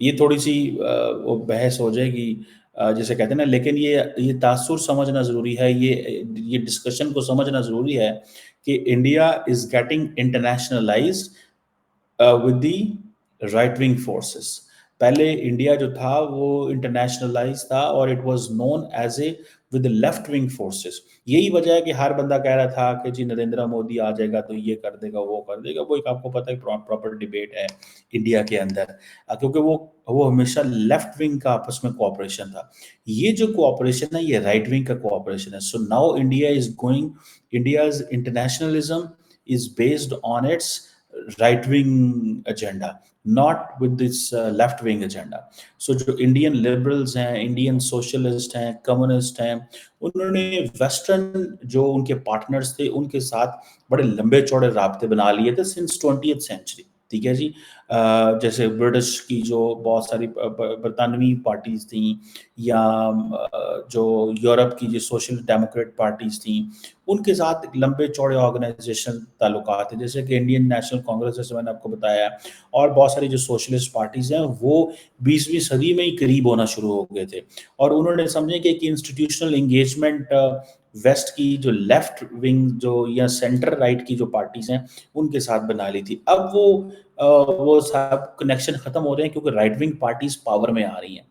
یہ تھوڑی سی وہ بحث ہو جائے گی جیسے کہتے ہیں نا، لیکن یہ تاثر سمجھنا ضروری ہے، یہ ڈسکشن کو سمجھنا ضروری ہے کہ India is getting internationalized with the right wing forces. پہلے انڈیا جو تھا وہ انٹرنیشنلائز تھا اور it was known as a with left wing forces. یہی وجہ ہے کہ ہر بندہ کہہ رہا تھا کہ جی نریندر مودی آ جائے گا تو یہ کر دے گا وہ کر دے گا. وہ ایک آپ کو پتہ ہے پراپر ڈیبیٹ ہے انڈیا کے اندر، کیونکہ وہ ہمیشہ لیفٹ ونگ کا آپس میں کوآپریشن تھا. یہ جو کوآپریشن ہے یہ رائٹ ونگ کا کوآپریشن ہے. So now India is going, India's internationalism is based on its right wing agenda, not with this left wing agenda. So جو انڈین لبرلز ہیں، انڈین سوشلسٹ ہیں، کمیونسٹ ہیں، انہوں نے ویسٹرن جو ان کے پارٹنرز تھے ان کے ساتھ بڑے لمبے چوڑے رابطے بنا لیے تھے سنس 20th سینچری. ٹھیک ہے جی. جیسے برٹش کی جو بہت ساری برطانوی پارٹیز تھیں، یا جو یورپ کی جو سوشل ڈیموکریٹ پارٹیز تھیں، ان کے ساتھ ایک لمبے چوڑے آرگنائزیشن تعلقات ہیں، جیسے کہ انڈین نیشنل کانگریس، جیسے میں نے آپ کو بتایا، اور بہت ساری جو سوشلسٹ پارٹیز ہیں وہ 20ویں صدی میں ہی قریب ہونا شروع ہو گئے تھے. اور انہوں نے سمجھے کہ ایک انسٹیٹیوشنل انگیجمنٹ ویسٹ کی جو لیفٹ ونگ جو یا سینٹر رائٹ کی جو پارٹیز ہیں ان کے ساتھ بنا لی تھی. اب وہ سب کنیکشن ختم ہو رہے ہیں کیونکہ رائٹ ونگ پارٹیز پاور میں آ رہی ہیں.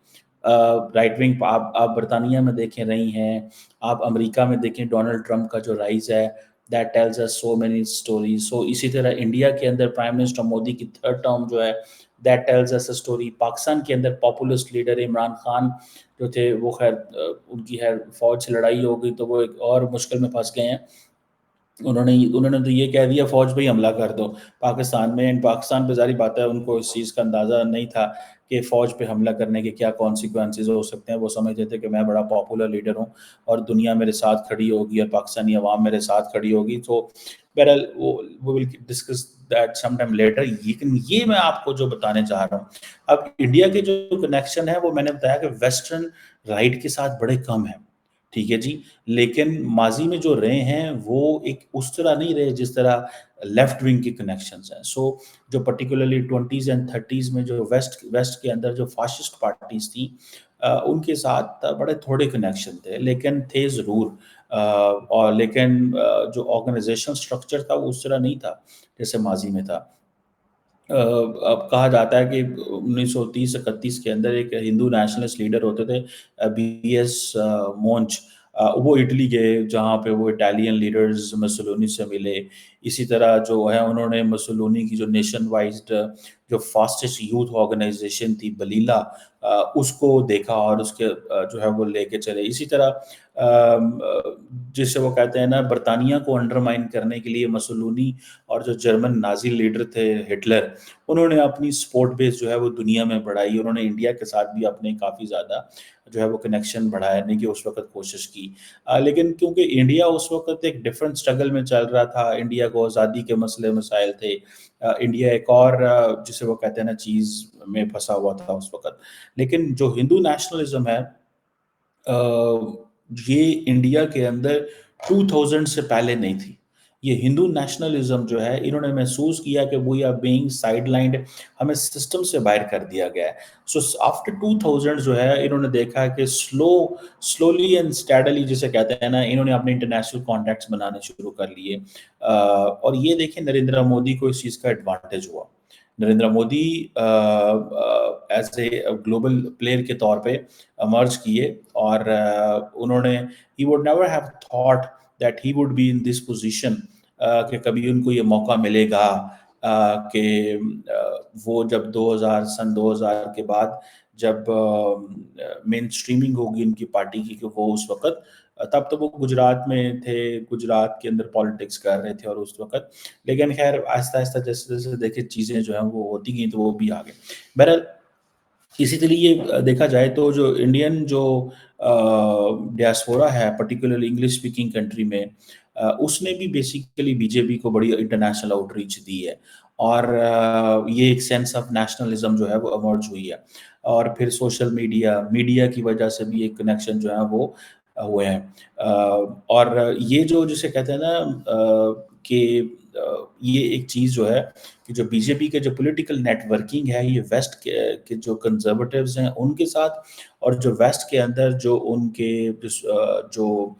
رائٹ ونگ آپ برطانیہ میں دیکھیں رہی ہیں، آپ امریکہ میں دیکھیں ڈونلڈ ٹرمپ کا جو رائز ہے، that tells us so many stories. سو اسی طرح انڈیا کے اندر پرائم منسٹر مودی کی تھرڈ ٹرم جو ہے that tells us a story. Pakistan کے اندر پاپولسٹ لیڈر عمران خان جو تھے وہ خیر ان کی خیر فوج سے لڑائی ہو گئی تو وہ ایک اور مشکل میں پھنس گئے ہیں. انہوں نے تو یہ کہہ دیا فوج پہ ہی حملہ کر دو پاکستان میں. پاکستان پہ ظاہری بات ہے ان کو اس چیز کا اندازہ نہیں تھا کہ فوج پہ حملہ کرنے کے کیا کانسیکوینسز ہو سکتے ہیں. وہ سمجھتے تھے کہ میں بڑا پاپولر لیڈر ہوں اور دنیا میرے ساتھ کھڑی ہوگی اور پاکستانی عوام میرے ساتھ کھڑی ہوگی. تو بہرحال وہ will discuss that some time letter. لیکن یہ میں آپ کو جو بتانے چاہ رہا ہوں، اب انڈیا کے جو کنیکشن ہے وہ میں نے بتایا کہ ویسٹرن رائٹ کے ساتھ بڑے کم ہیں. ٹھیک ہے جی. لیکن ماضی میں جو رہے ہیں وہ ایک اس طرح نہیں رہے جس طرح لیفٹ ونگ کے کنیکشنز ہیں. سو جو پرٹیکولرلی 20s اینڈ 30s میں جو ویسٹ کے اندر جو فاسسٹ پارٹیز تھیں ان کے ساتھ بڑے تھوڑے کنیکشن تھے، لیکن تھے ضرور. اور لیکن جو آرگنائزیشن سٹرکچر تھا وہ اس طرح نہیں تھا جیسے ماضی میں تھا. اب کہا جاتا ہے کہ 1930-31 کے اندر ایک ہندو نیشنلسٹ لیڈر ہوتے تھے BS مونچ. وہ اٹلی گئے جہاں پہ وہ اٹالین لیڈرز مسولونی سے ملے. اسی طرح جو ہے انہوں نے مسولونی کی جو نیشن وائزڈ جو فاسٹسٹ یوتھ آرگنائزیشن تھی بلیلا اس کو دیکھا اور اس کے جو ہے وہ لے کے چلے. اسی طرح جسے وہ کہتے ہیں نا برطانیہ کو انڈرمائن کرنے کے لیے مسولونی اور جو جرمن نازی لیڈر تھے ہٹلر، انہوں نے اپنی سپورٹ بیس جو ہے وہ دنیا میں بڑھائی. انہوں نے انڈیا کے ساتھ بھی اپنے کافی زیادہ جو ہے وہ کنیکشن بڑھانے کی اس وقت کوشش کی. لیکن کیونکہ انڈیا اس وقت ایک ڈفرینٹ اسٹرگل میں چل رہا تھا، انڈیا کو آزادی کے مسئلے مسائل تھے، انڈیا ایک اور جسے وہ کہتے ہیں نا چیز میں پھنسا ہوا تھا اس وقت. لیکن جو ہندو نیشنلزم ہے یہ انڈیا کے اندر 2000 سے پہلے نہیں تھی. یہ ہندو نیشنلزم جو ہے انہوں نے محسوس کیا کہ we are being sidelined, ہمیں سسٹم سے باہر کر دیا گیا ہے. سو آفٹر 2000 جو ہے انہوں نے دیکھا کہ سلولی اینڈ اسٹیڈلی جسے کہتے ہیں نا انہوں نے اپنے انٹرنیشنل کانٹیکٹس بنانے شروع کر لیے. اور یہ دیکھیں نریندر مودی کو اس چیز کا ایڈوانٹیج ہوا. Narendra Modi as a global player کے طور پہ امرج کیے اور انہوں نے he would never have thought that he would be in this position کہ کبھی ان کو یہ موقع ملے گا کہ وہ جب 2000 کے بعد جب مین اسٹریمنگ ہوگی ان کی پارٹی کی کہ وہ اس وقت تب تو وہ گجرات میں تھے، گجرات کے اندر پالیٹکس کر رہے تھے اور اس وقت. لیکن خیر آہستہ آہستہ جیسے جیسے دیکھے چیزیں جو ہیں وہ ہوتی گئیں تو وہ بھی آگے. بہرحال اسی طرح یہ دیکھا جائے تو جو انڈین جو ڈیاسپورا ہے پرٹیکولرلی انگلش اسپیکنگ کنٹری میں اس نے بھی بیسیکلی BJP کو بڑی انٹرنیشنل آؤٹ ریچ دی ہے اور یہ ایک سینس آف نیشنلزم جو ہے وہ ایمرج ہوئی ہے. اور پھر سوشل میڈیا کی وجہ سے بھی ایک کنیکشن جو ہے وہ ہوئے ہیں. اور یہ جو جسے کہتے ہیں نا کہ یہ ایک چیز جو ہے کہ جو بی جے پی کے جو پولیٹیکل نیٹ ورکنگ ہے یہ ویسٹ کے جو کنزرویٹیوز ہیں ان کے ساتھ، اور جو ویسٹ کے اندر جو ان کے جو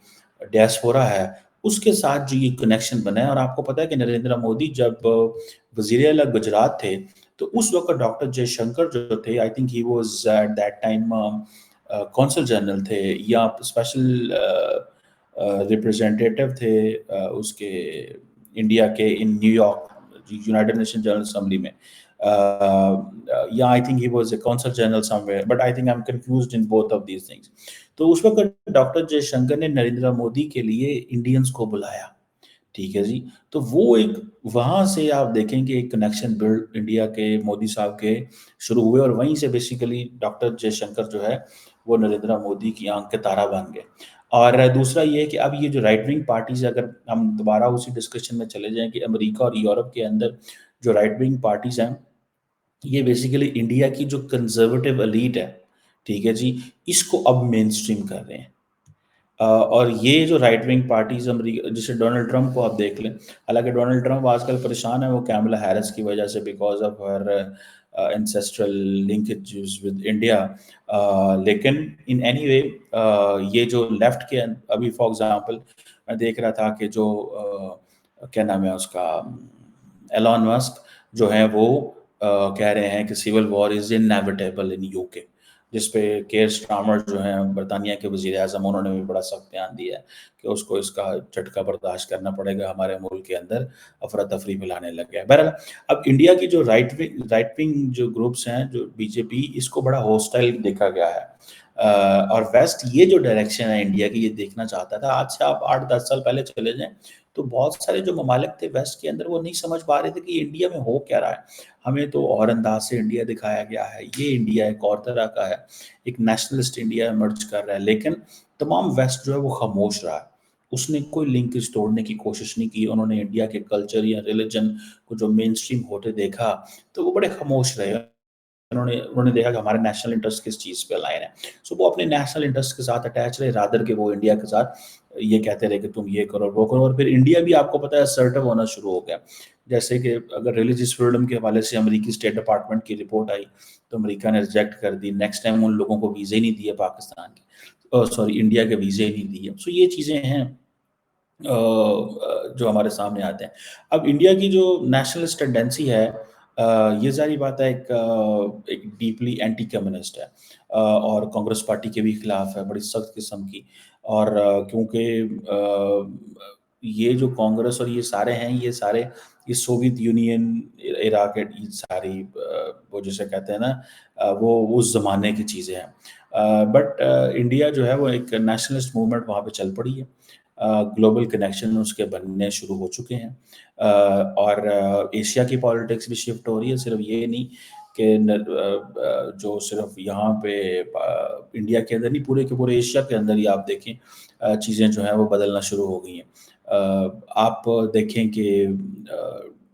ڈیاسپورا ہے اس کے ساتھ جو یہ کنیکشن بنا ہے۔ اور آپ کو پتہ ہے کہ نریندر مودی جب وزیر اعلیٰ گجرات تھے تو اس وقت ڈاکٹر جے شنکر جو تھے، I think he was at that time consul general تھے یا اسپیشل ریپرزینٹیٹیو تھے اس کے انڈیا کے in New York United Nation General Assembly میں، یا I think he was a consul general somewhere, but I think I am confused in both of these things. تو اس وقت ڈاکٹر جے شنکر نے نریندر مودی کے لیے انڈینس کو بلایا، ٹھیک ہے جی۔ تو وہ ایک وہاں سے آپ دیکھیں کہ ایک کنیکشن بلڈ انڈیا کے مودی صاحب کے شروع ہوئے، اور وہیں سے بیسیکلی ڈاکٹر جے شنکر جو ہے وہ نریندر مودی کی آنکھ کے تارا بن گئے۔ اور دوسرا یہ ہے کہ اب یہ جو رائٹ ونگ پارٹیز، اگر ہم دوبارہ اسی ڈسکشن میں چلے جائیں کہ امریکہ اور یورپ کے اندر جو رائٹ ونگ پارٹیز ہیں یہ بیسیکلی انڈیا کی جو کنزرویٹو ایلیٹ ہے، ٹھیک ہے جی، اس کو اب مین اسٹریم کر رہے ہیں۔ اور یہ جو رائٹ ونگ پارٹیز امریکہ، جیسے ڈونلڈ ٹرمپ کو آپ دیکھ لیں، حالانکہ ڈونلڈ ٹرمپ آج کل پریشان ہے وہ کیملا ہیرس کی وجہ سے، because of her ancestral linkages with India, لیکن ان اینی وے یہ جو لیفٹ کے ابھی فار ایگزامپل میں دیکھ رہا تھا کہ جو کیا نام ہے اس کا، ایلون مسک جو ہیں وہ کہہ رہے ہیں کہ civil war is inevitable in UK, جس پہ کیئر سٹارمر جو ہیں برطانیہ کے وزیر اعظم، انہوں نے بھی بڑا سخت بیان دیا ہے کہ اس کو اس کا جھٹکا برداشت کرنا پڑے گا، ہمارے ملک کے اندر افراتفری پھیلانے لگ گیا ہے۔ بہرحال اب انڈیا کی جو رائٹ ونگ جو گروپس ہیں، جو بی جے پی، اس کو بڑا ہوسٹائل دیکھا گیا ہے، اور ویسٹ یہ جو ڈائریکشن ہے انڈیا کی یہ دیکھنا چاہتا تھا۔ آج سے آپ 8-10 سال پہلے چلے جائیں تو بہت سارے جو ممالک تھے ویسٹ کے اندر وہ نہیں سمجھ پا رہے تھے کہ انڈیا میں ہو کیا رہا ہے، ہمیں تو اور انداز سے انڈیا دکھایا گیا ہے، یہ انڈیا ایک اور طرح کا ہے، ایک نیشنلسٹ انڈیا ایمرج کر رہا ہے، لیکن تمام ویسٹ جو ہے وہ خاموش رہا ہے، اس نے کوئی لنکج توڑنے کی کوشش نہیں کی۔ انہوں نے انڈیا کے کلچر یا ریلیجن کو جو مین اسٹریم ہوتے دیکھا تو وہ بڑے خاموش رہے، انہوں نے دیکھا کہ ہمارے نیشنل انٹرسٹ کس چیز پہ لائن ہے، سو وہ اپنے نیشنل انٹرسٹ کے ساتھ اٹیچ رہے، رادر کہ وہ انڈیا کے ساتھ یہ کہتے رہے کہ تم یہ کرو وہ کرو، اور پھر انڈیا بھی آپ کو پتہ ہے اسرٹو ہونا شروع ہو گیا۔ جیسے کہ اگر ریلیجیس فریڈم کے حوالے سے امریکی اسٹیٹ ڈپارٹمنٹ کی رپورٹ آئی تو امریکہ نے ریجیکٹ کر دی، نیکسٹ ٹائم ان لوگوں کو ویزے نہیں دیے پاکستان کے، سوری انڈیا کے ویزے نہیں دیے۔ سو یہ چیزیں ہیں جو ہمارے سامنے آتے ہیں۔ اب انڈیا کی جو نیشنلسٹ ٹینڈنسی ہے، یہ ظاہری بات ہے ایک ڈیپلی اینٹی کمیونسٹ ہے، اور کانگریس پارٹی کے بھی خلاف ہے بڑی سخت قسم کی، اور کیونکہ یہ جو کانگریس اور یہ سارے ہیں، یہ سارے یہ سوویت یونین ایرا کے ساری وہ جسے کہتے ہیں نا وہ اس زمانے کی چیزیں ہیں، بٹ انڈیا جو ہے وہ ایک نیشنلسٹ موومنٹ وہاں پہ چل پڑی ہے، گلوبل کنیکشن اس کے بننے شروع ہو چکے ہیں، اور ایشیا کی پالیٹکس بھی شفٹ ہو رہی ہے، صرف یہ نہیں کہ جو صرف یہاں پہ انڈیا کے اندر نہیں، پورے کے پورے ایشیا کے اندر ہی آپ دیکھیں چیزیں جو ہیں وہ بدلنا شروع ہو گئی ہیں۔ آپ دیکھیں کہ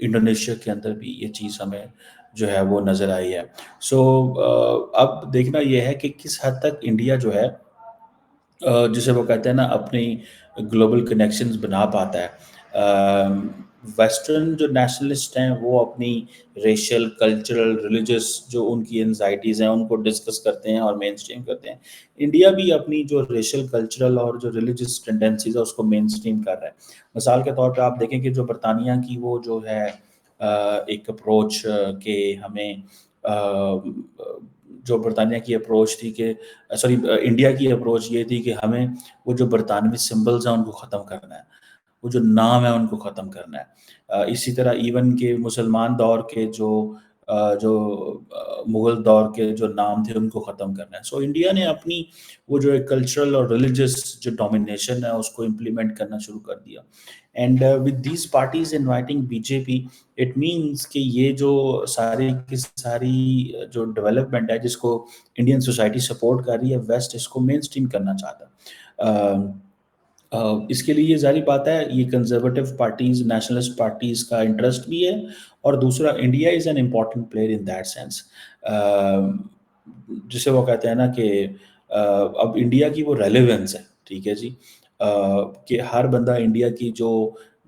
انڈونیشیا کے اندر بھی یہ چیز ہمیں جو ہے وہ نظر آئی ہے۔ سو اب دیکھنا یہ ہے کہ کس حد تک انڈیا جو ہے جسے وہ کہتے ہیں نا اپنی گلوبل کنیکشنز بنا پاتا ہے۔ ویسٹرن جو نیشنلسٹ ہیں وہ اپنی ریشل، کلچرل، ریلیجس جو ان کی انزائٹیز ہیں ان کو ڈسکس کرتے ہیں اور مین اسٹریم کرتے ہیں۔ انڈیا بھی اپنی جو ریشل، کلچرل اور جو ریلیجس ٹینڈنسیز ہے اس کو مین اسٹریم کر رہا ہے۔ مثال کے طور پہ آپ دیکھیں کہ جو برطانیہ کی وہ جو ہے ایک اپروچ کہ ہمیں جو برطانیہ کی اپروچ تھی کہ سوری انڈیا کی اپروچ یہ تھی کہ ہمیں وہ جو برطانوی سمبلز ہیں ان کو ختم کرنا ہے، وہ جو نام ہے ان کو ختم کرنا ہے۔ اسی طرح ایون کہ مسلمان دور کے جو مغل دور کے جو نام تھے ان کو ختم کرنا ہے۔ سو انڈیا نے اپنی وہ جو ایک کلچرل اور ریلیجس جو ڈومینیشن ہے اس کو امپلیمنٹ کرنا شروع کر دیا، and with these parties inviting B J P, it means کہ یہ جو ساری کی ساری جو ڈیولپمنٹ ہے جس کو انڈین سوسائٹی سپورٹ کر رہی ہے، ویسٹ اس کو مین اسٹریم کرنا چاہتا ہے۔ اس کے لیے یہ ظاہری بات ہے یہ کنزرویٹو پارٹیز، نیشنلسٹ پارٹیز کا انٹرسٹ بھی ہے، اور دوسرا India is an important player in that sense, جسے وہ کہتے ہیں نا کہ اب انڈیا کی وہ ریلیونس ہے، ٹھیک ہے جی، کہ ہر بندہ انڈیا کی جو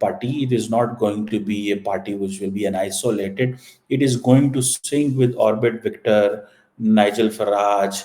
party. It is not going to be a party which will be an isolated. It is going to sing with Orbit Victor, Nigel Farage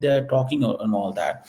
they are talking and all that.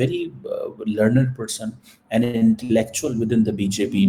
very learned person and an intellectual within the BJP.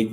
1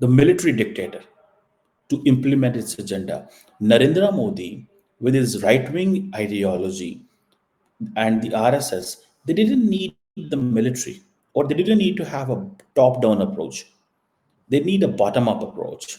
the military dictator to implement its agenda. Narendra Modi, with his right wing ideology and the RSS, they didn't need the military, or they didn't need to have a top down approach. They need a bottom up approach.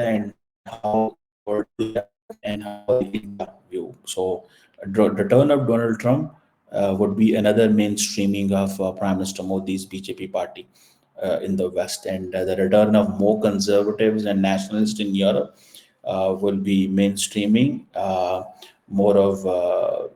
and how and how they view. So, return of Donald Trump would be another mainstreaming of Prime Minister Modi's BJP party in the West, and the return of more conservatives and nationalists in Europe will be mainstreaming more of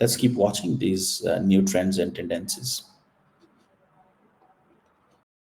Let's keep watching these new trends and tendencies.